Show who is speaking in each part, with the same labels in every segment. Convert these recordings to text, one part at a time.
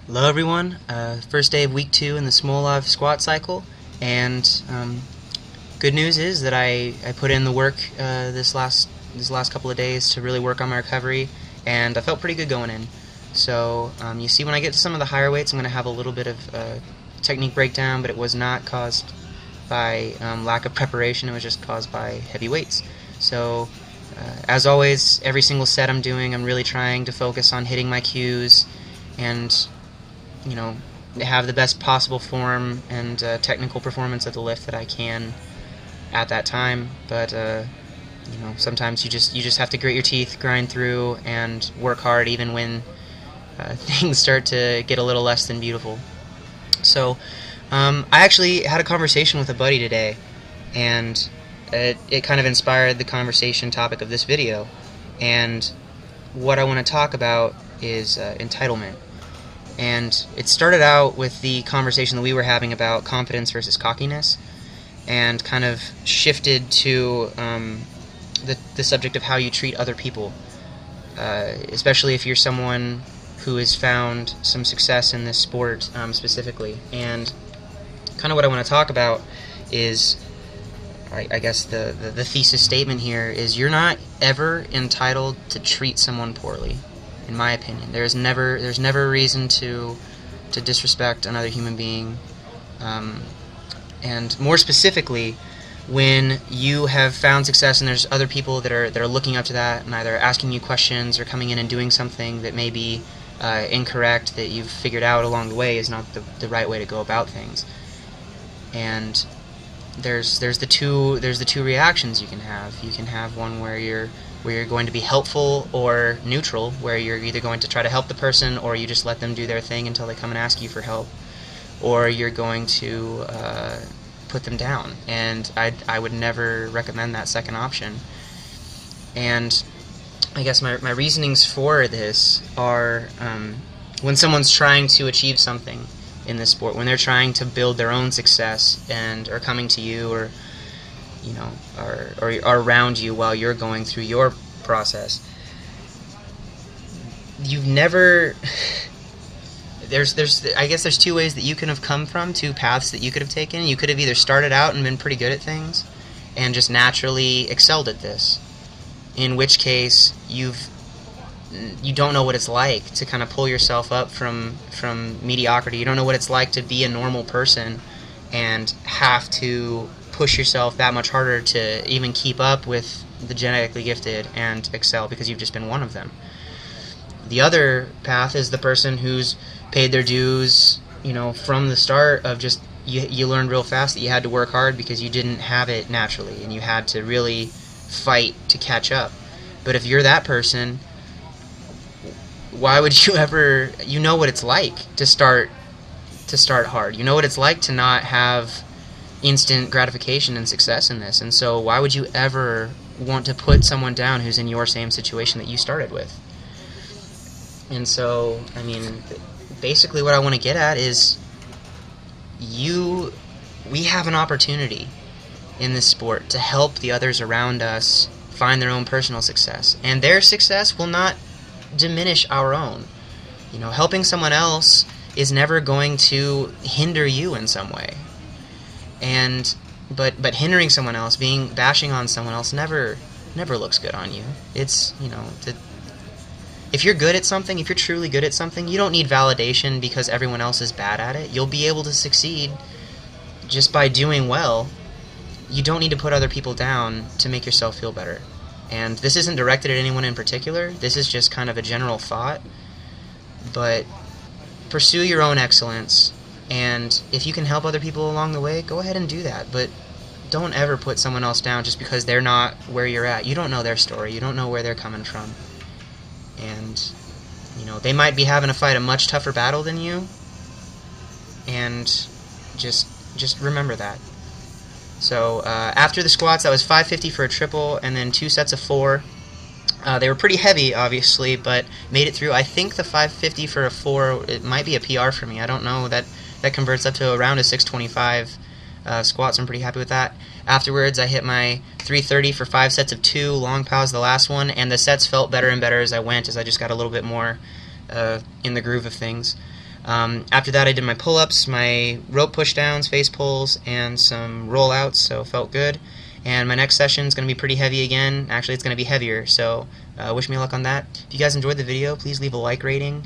Speaker 1: Hello everyone, first day of week 2 in the Smolov squat cycle, and good news is that I put in the work this last couple of days to really work on my recovery, and I felt pretty good going in. So you see, when I get to some of the higher weights, I'm going to have a little bit of technique breakdown, but it was not caused by lack of preparation, it was just caused by heavy weights. So as always, every single set I'm doing, I'm really trying to focus on hitting my cues and have the best possible form and technical performance of the lift that I can at that time. But sometimes you just have to grit your teeth, grind through, and work hard even when things start to get a little less than beautiful. So I actually had a conversation with a buddy today, and it kind of inspired the conversation topic of this video. And what I want to talk about is entitlement. And it started out with the conversation that we were having about confidence versus cockiness, and kind of shifted to the subject of how you treat other people, especially if you're someone who has found some success in this sport specifically. And kind of what I want to talk about is, I guess the thesis statement here is, you're not ever entitled to treat someone poorly. In my opinion, there's never a reason to disrespect another human being, and more specifically, when you have found success and there's other people that are looking up to that and either asking you questions or coming in and doing something that may be incorrect, that you've figured out along the way is not the right way to go about things. And there's the two reactions you can have. You can have one where you're going to be helpful or neutral, where you're either going to try to help the person or you just let them do their thing until they come and ask you for help, or you're going to put them down. And I would never recommend that second option. And I guess my reasonings for this are, when someone's trying to achieve something in this sport, when they're trying to build their own success and are coming to you, or are around you while you're going through your process, you've never I guess there's two ways that you can have come from, two paths that you could have taken. You could have either started out and been pretty good at things and just naturally excelled at this, in which case you don't know what it's like to kind of pull yourself up from mediocrity. You don't know what it's like to be a normal person and have to push yourself that much harder to even keep up with the genetically gifted and excel, because you've just been one of them. The other path is the person who's paid their dues, from the start, of just you learned real fast that you had to work hard because you didn't have it naturally and you had to really fight to catch up. But if you're that person, why would you ever, what it's like to start hard. You know what it's like to not have instant gratification and success in this, and so why would you ever want to put someone down who's in your same situation that you started with? And so, basically what I want to get at is, we have an opportunity in this sport to help the others around us find their own personal success, and their success will not diminish our own. Helping someone else is never going to hinder you in some way. And but hindering someone else, bashing on someone else, never looks good on you. It's, if you're good at something, if you're truly good at something, you don't need validation because everyone else is bad at it. You'll be able to succeed just by doing well. You don't need to put other people down to make yourself feel better. And this isn't directed at anyone in particular. This is just kind of a general thought. But pursue your own excellence, and if you can help other people along the way, go ahead and do that. But don't ever put someone else down just because they're not where you're at. You don't know their story. You don't know where they're coming from. And, they might be having to fight a much tougher battle than you. And just remember that. So after the squats, that was 550 for a triple, and then 2 sets of 4. They were pretty heavy, obviously, but made it through. I think the 550 for a 4, it might be a PR for me. I don't know. That converts up to around a 625 squats. I'm pretty happy with that. Afterwards, I hit my 330 for 5 sets of 2, long pause the last one, and the sets felt better and better as I went, as I just got a little bit more in the groove of things. After that, I did my pull-ups, my rope pushdowns, face pulls, and some rollouts, so felt good. And my next session is going to be pretty heavy again. Actually, it's going to be heavier, so wish me luck on that. If you guys enjoyed the video, please leave a like rating.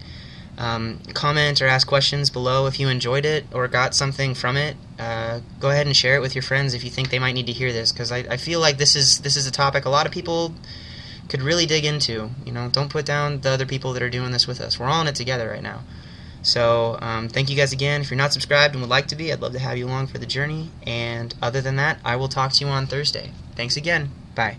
Speaker 1: Comment or ask questions below if you enjoyed it or got something from it. Go ahead and share it with your friends if you think they might need to hear this, because I feel like this is a topic a lot of people could really dig into. You know, don't put down the other people that are doing this with us. We're all in it together right now. So thank you guys again. If you're not subscribed and would like to be, I'd love to have you along for the journey. And other than that, I will talk to you on Thursday. Thanks again. Bye.